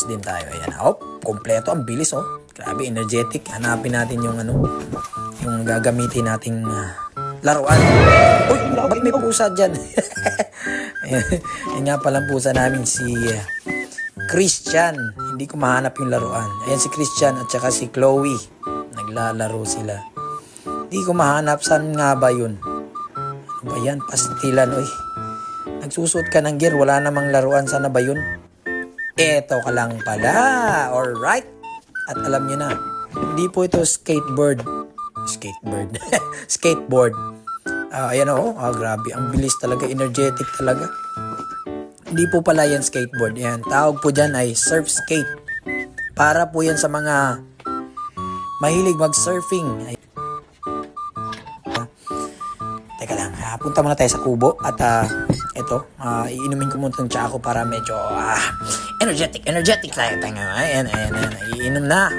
din tayo. Ayan. Oh, kompleto. Ang bilis, oh. Grabe, energetic. Hanapin natin yung yung gagamitin nating laruan. Uy, ba't may pusa dyan? Yan nga palang pusa namin si Christian. Hindi ko mahanap yung laruan. Ayan si Christian at saka si Chloe. Naglalaro sila. Hindi ko mahanap. Saan nga ba yun? Ano ba yan? Pastilan. Uy, nagsusot ka ng gear. Wala namang laruan. Sana ba yun? Eto ka lang pala. Alright. At alam nyo na, hindi po ito skateboard. Skateboard. Ayan o. Grabe. Ang bilis talaga. Energetic talaga. Hindi po pala yan skateboard. Yan. Tawag po dyan ay surf skate. Para po yan sa mga mahilig mag-surfing. Teka lang. Punta muna tayo sa kubo. At ito. Iinumin ko muna itong tsako para medyo energetic tayo. Ayan. Iinom na.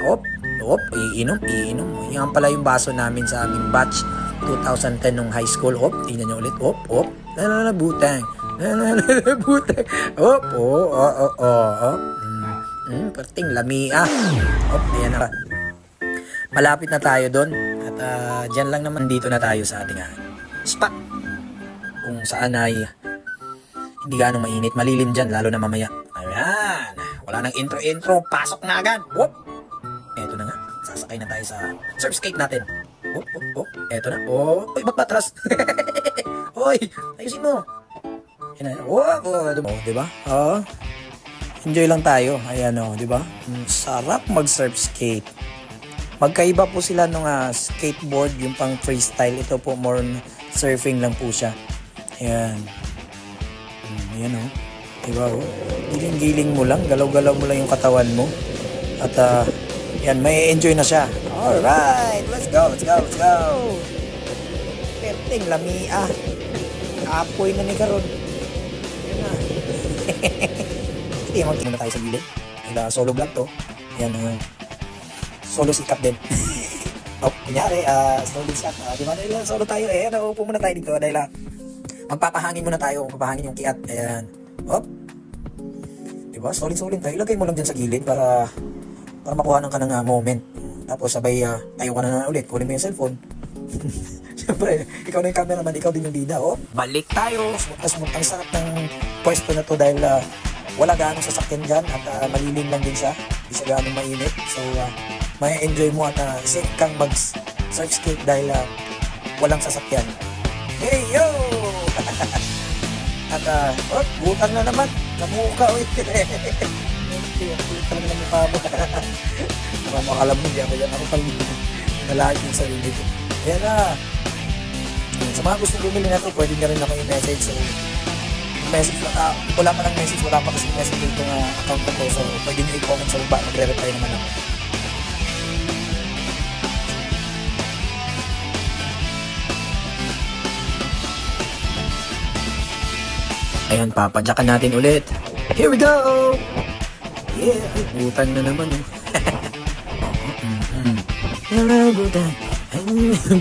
Iinom. Yan pala yung baso namin sa aming batch 2010 nung high school. Tingnan nyo ulit. Butang. Perting lamia. Ayan na. Malapit na tayo doon. At dyan lang naman dito na tayo sa ating spot. Kung saan ay hindi gaano mainit. Malilim dyan, lalo na mamaya. Ayan. Wala nang intro. Pasok na agad. Eto na nga. Sasakay na tayo sa surf skate natin. Eto na. Uy, ba't patras? Uy, ayusin mo. Diba? Enjoy lang tayo. Ayan o, diba? Sarap mag-surf skate. Magkaiba po sila nung skateboard, yung pang freestyle. Ito po more surfing lang po siya. Ayan. Ayan o. Diba o? Giling-giling mo lang. Galaw-galaw mo lang yung katawan mo. At yan, may enjoy na siya. Alright! Let's go! Perting lamia. Apoy na ni Karon. Ayan na. Hindi, magkina tayo sa gilid. Solo vlog to. Ayan, solo sikap din. Kunyari, solo sikap. Diba dahil solo tayo naupo muna tayo dito dahil magpapahangin muna tayo. Magpapahangin yung kiat. Ayan. Diba? Solid tayo. Ilagay mo lang dyan sa gilid para makuha ka ng moment. Tapos sabay tayo ka na ulit. Kunin mo yung cellphone. Siyempre, ikaw na yung cameraman, ikaw din yung bida. Balik tayo. Smooth. Ang sarap ng pwesto na to dahil wala gaano sasakyan dyan at malilim lang din siya. Hindi siya gaano mainit. So, may enjoy mo at safe kang mag-surf skate dahil walang sasakyan. Hey, yo! At, butang na naman. Namukha, uy. Kulit talaga ng mukha mo. Alam mo, di ako yan. Ako pang nalahit yung sarili ko. Ayan na. Sa mga gusto bumili na ito, pwede na rin ako yung message. So, message na wala pa ng message. Wala pa kasi message dito ng account ko. So, pwede nyo i-comment sa baba. Magre-reply naman ako. Ayan, papadyakan natin ulit. Here we go! Yeah, butang na naman.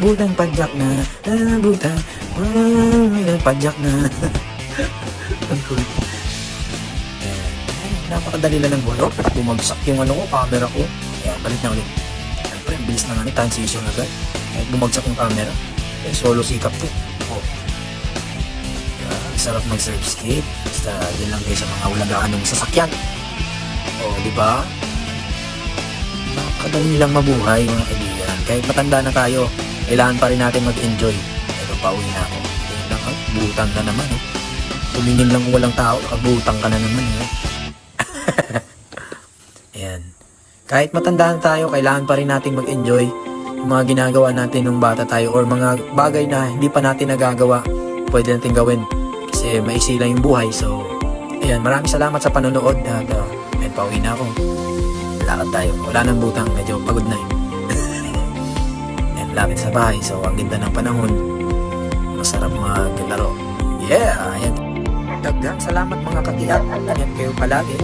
Butang padyak na. Butang padyak na. Ang kulit. Napakadali lang ng bulok. Bumagsak yung camera ko. Ayan, balik na ulit. Siyempre, bilis na nga transition agad. Bumagsak yung camera. Solo sikap to. Sarap mag-surf skate. Basta din lang kayo sa mga walang gaanong sasakyan. Diba? Nakakadali lang mabuhay mga kaibigan. Kahit matanda na tayo, kailangan pa rin natin mag-enjoy. Ito, pauwi na ako. Butang na naman. Tumingin lang kung walang tao, nakabutang ka na naman. Ayan. Kahit matanda na tayo, kailangan pa rin natin mag-enjoy yung mga ginagawa natin nung bata tayo or mga bagay na hindi pa natin nagagawa, pwede natin gawin. Kasi maiksi lang yung buhay. So, ayan. Maraming salamat sa panonood. At, pauwi na ako. Lakad tayo. Wala nang butang. Medyo pagod na Ayan, lapit sa bahay. So, ang ganda ng panahon. Masarap maglaro. Yeah! Ayan. Daghang salamat mga kagiat. Ayan kayo palagi.